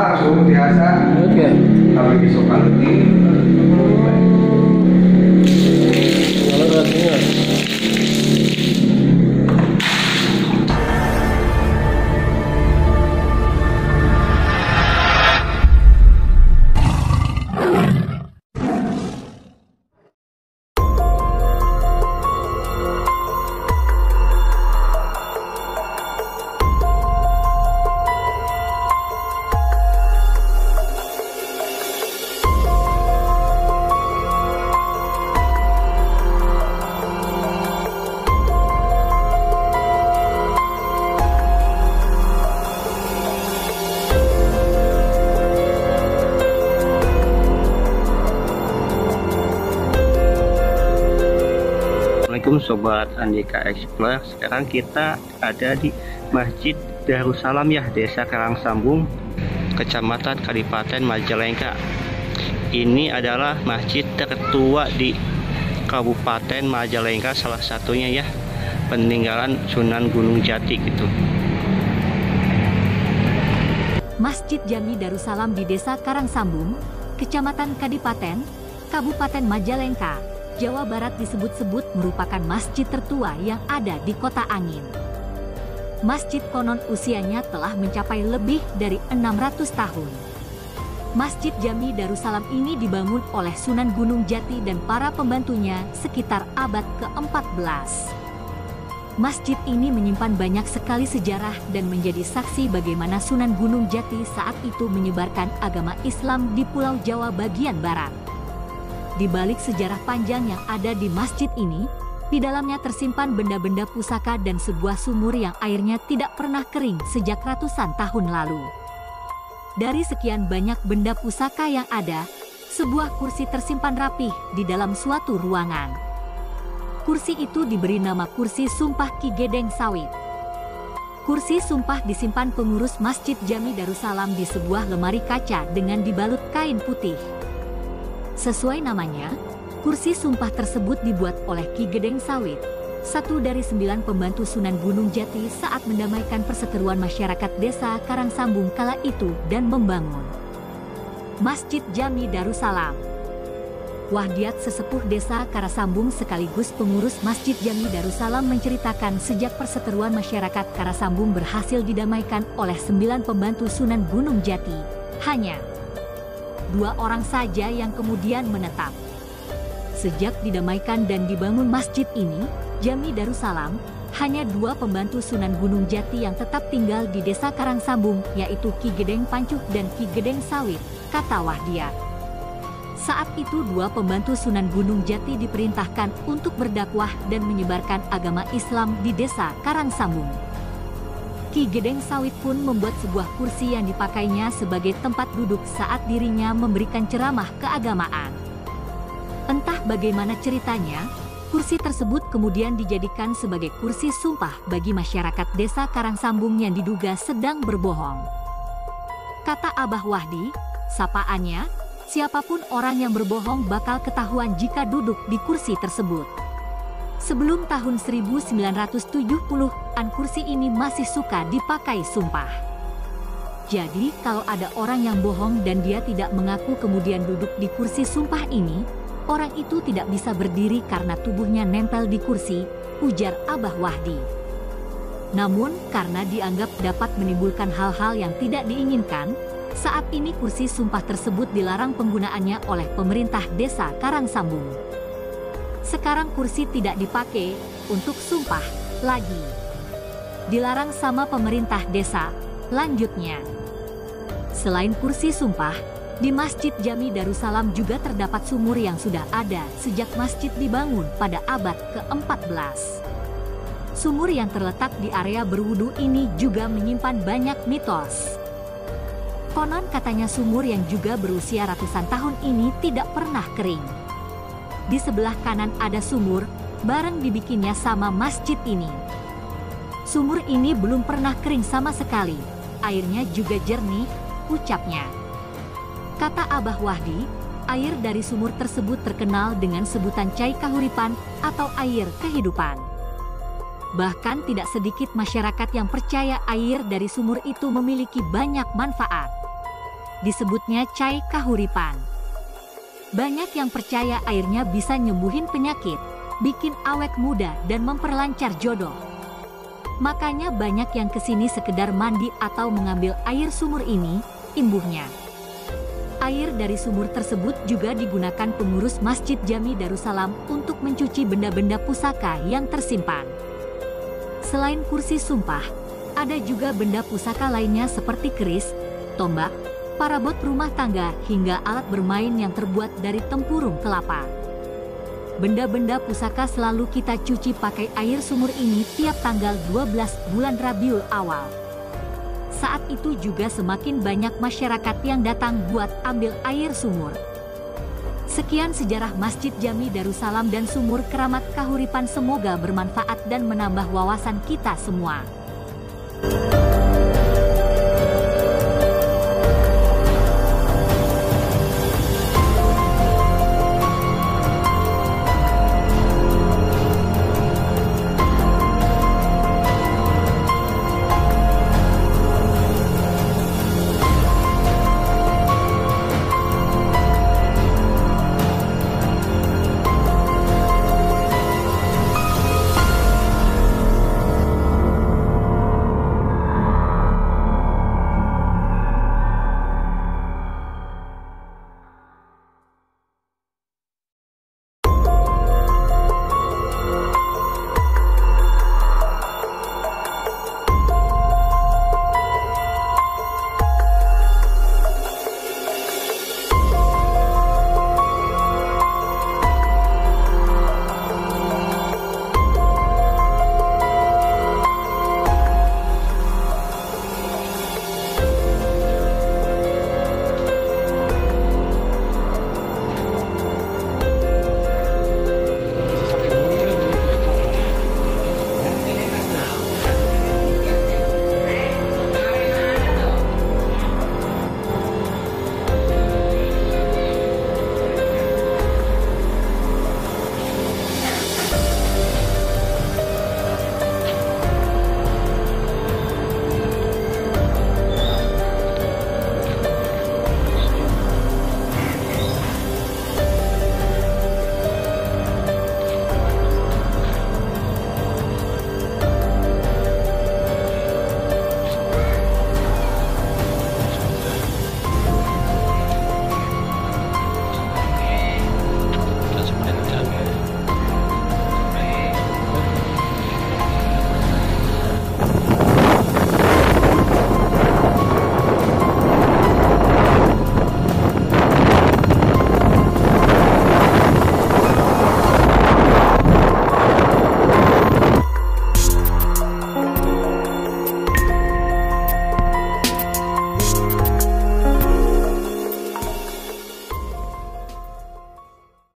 langsung biasa. Oke. Tapi besokan lagi. Kalau rasanya. Assalamualaikum Sobat Andika Explorer. Sekarang kita ada di Masjid Darussalam ya, Desa Karangsambung, Kecamatan Kadipaten Majalengka. Ini adalah masjid tertua di Kabupaten Majalengka, salah satunya ya, peninggalan Sunan Gunung Jati gitu. Masjid Jami Darussalam di Desa Karangsambung, Kecamatan Kadipaten, Kabupaten Majalengka, Jawa Barat disebut-sebut merupakan masjid tertua yang ada di Kota Angin. Masjid konon usianya telah mencapai lebih dari 600 tahun. Masjid Jami Darussalam ini dibangun oleh Sunan Gunung Jati dan para pembantunya sekitar abad ke-14. Masjid ini menyimpan banyak sekali sejarah dan menjadi saksi bagaimana Sunan Gunung Jati saat itu menyebarkan agama Islam di Pulau Jawa bagian barat. Di balik sejarah panjang yang ada di masjid ini, di dalamnya tersimpan benda-benda pusaka dan sebuah sumur yang airnya tidak pernah kering sejak ratusan tahun lalu. Dari sekian banyak benda pusaka yang ada, sebuah kursi tersimpan rapih di dalam suatu ruangan. Kursi itu diberi nama kursi sumpah Ki Gedeng Sawit. Kursi sumpah disimpan pengurus Masjid Jami Darussalam di sebuah lemari kaca dengan dibalut kain putih. Sesuai namanya, kursi sumpah tersebut dibuat oleh Ki Gedeng Sawit, satu dari 9 pembantu Sunan Gunung Jati saat mendamaikan perseteruan masyarakat desa Karangsambung kala itu dan membangun Masjid Jami Darussalam. Wahdiat sesepuh desa Karangsambung sekaligus pengurus Masjid Jami Darussalam menceritakan sejak perseteruan masyarakat Karangsambung berhasil didamaikan oleh 9 pembantu Sunan Gunung Jati, hanya 2 orang saja yang kemudian menetap. Sejak didamaikan dan dibangun masjid ini, Jami Darussalam, hanya 2 pembantu Sunan Gunung Jati yang tetap tinggal di desa Karangsambung, yaitu Ki Gedeng Pancuh dan Ki Gedeng Sawit, kata Wahdiat. Saat itu 2 pembantu Sunan Gunung Jati diperintahkan untuk berdakwah dan menyebarkan agama Islam di desa Karangsambung. Ki Gedeng Sawit pun membuat sebuah kursi yang dipakainya sebagai tempat duduk saat dirinya memberikan ceramah keagamaan. Entah bagaimana ceritanya, kursi tersebut kemudian dijadikan sebagai kursi sumpah bagi masyarakat desa Karangsambung yang diduga sedang berbohong. Kata Abah Wahdi, sapaannya, siapapun orang yang berbohong bakal ketahuan jika duduk di kursi tersebut. Sebelum tahun 1970-an kursi ini masih suka dipakai sumpah. Jadi kalau ada orang yang bohong dan dia tidak mengaku kemudian duduk di kursi sumpah ini, orang itu tidak bisa berdiri karena tubuhnya nempel di kursi, ujar Abah Wahdi. Namun karena dianggap dapat menimbulkan hal-hal yang tidak diinginkan, saat ini kursi sumpah tersebut dilarang penggunaannya oleh pemerintah desa Karangsambung. Sekarang kursi tidak dipakai untuk sumpah lagi. Dilarang sama pemerintah desa, lanjutnya. Selain kursi sumpah, di Masjid Jami Darussalam juga terdapat sumur yang sudah ada sejak masjid dibangun pada abad ke-14. Sumur yang terletak di area berwudu ini juga menyimpan banyak mitos. Konon katanya sumur yang juga berusia ratusan tahun ini tidak pernah kering. Di sebelah kanan ada sumur, bareng dibikinnya sama masjid ini. Sumur ini belum pernah kering sama sekali, airnya juga jernih, ucapnya. Kata Abah Wahdi, air dari sumur tersebut terkenal dengan sebutan cai kahuripan atau air kehidupan. Bahkan tidak sedikit masyarakat yang percaya air dari sumur itu memiliki banyak manfaat. disebutnya cai kahuripan. Banyak yang percaya airnya bisa nyembuhin penyakit, bikin awet muda dan memperlancar jodoh. Makanya banyak yang kesini sekedar mandi atau mengambil air sumur ini, imbuhnya. Air dari sumur tersebut juga digunakan pengurus Masjid Jami Darussalam untuk mencuci benda-benda pusaka yang tersimpan. Selain kursi sumpah, ada juga benda pusaka lainnya seperti keris, tombak, parabot rumah tangga hingga alat bermain yang terbuat dari tempurung kelapa. Benda-benda pusaka selalu kita cuci pakai air sumur ini tiap tanggal 12 bulan Rabiul Awal. Saat itu juga semakin banyak masyarakat yang datang buat ambil air sumur. Sekian sejarah Masjid Jami Darussalam dan Sumur Keramat Kahuripan, semoga bermanfaat dan menambah wawasan kita semua.